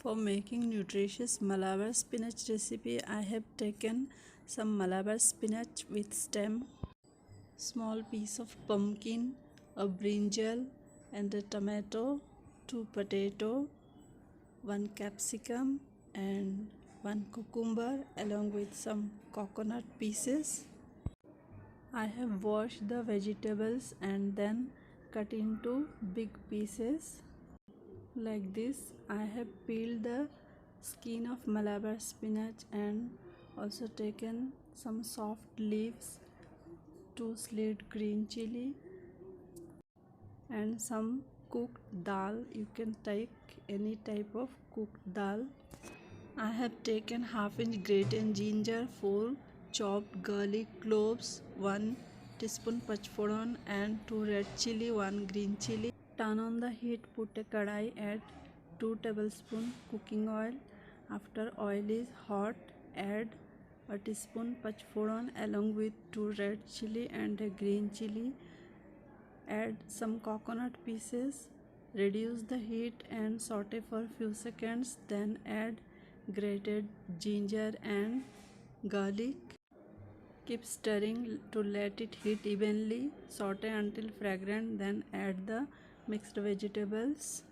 For making nutritious Malabar spinach recipe, I have taken some Malabar spinach with stem, small piece of pumpkin, a brinjal and a tomato, 2 potato, 1 capsicum and 1 cucumber along with some coconut pieces. I have washed the vegetables and then cut into big pieces. Like this, I have peeled the skin of Malabar spinach and also taken some soft leaves, 2 sliced green chili and some cooked dal. You can take any type of cooked dal. I have taken half-inch grated ginger, 4 chopped garlic cloves, 1 teaspoon pachforon and 2 red chili, 1 green chili. Turn on the heat, put a kadai, add 2 tablespoons cooking oil. After oil is hot, add a teaspoon pachforon along with 2 red chili and a green chili. Add some coconut pieces. Reduce the heat and saute for few seconds. Then add grated ginger and garlic. Keep stirring to let it heat evenly. Saute until fragrant, then add the mixed vegetables.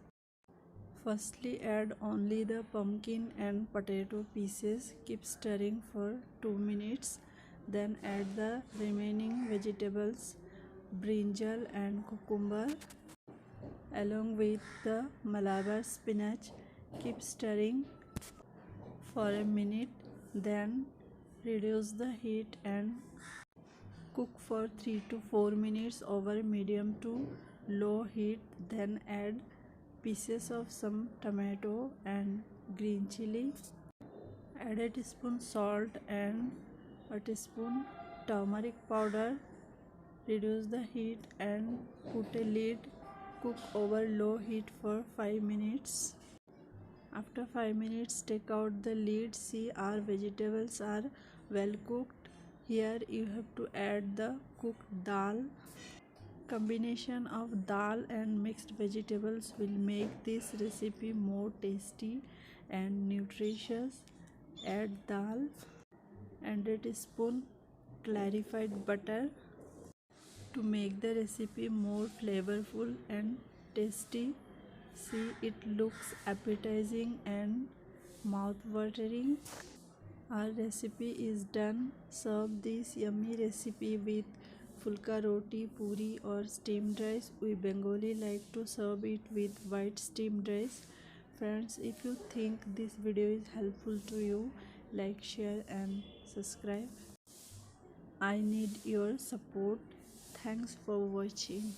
Firstly, add only the pumpkin and potato pieces. Keep stirring for 2 minutes. Then add the remaining vegetables, brinjal and cucumber, along with the Malabar spinach. Keep stirring for a minute. Then reduce the heat and cook for 3 to 4 minutes over medium to low heat. Then add pieces of some tomato and green chili. Add a teaspoon salt and a teaspoon turmeric powder. Reduce the heat and put a lid. Cook over low heat for 5 minutes. After 5 minutes, take out the lid. See, our vegetables are well cooked. Here you have to add the cooked dal. Combination of dal and mixed vegetables will make this recipe more tasty and nutritious. Add dal and a teaspoon clarified butter to make the recipe more flavorful and tasty. See, it looks appetizing and mouth-watering. Our recipe is done. Serve this yummy recipe with fulka roti, puri or steamed rice. We Bengali like to serve it with white steamed rice. Friends, if you think this video is helpful to you, like, share and subscribe. I need your support. Thanks for watching.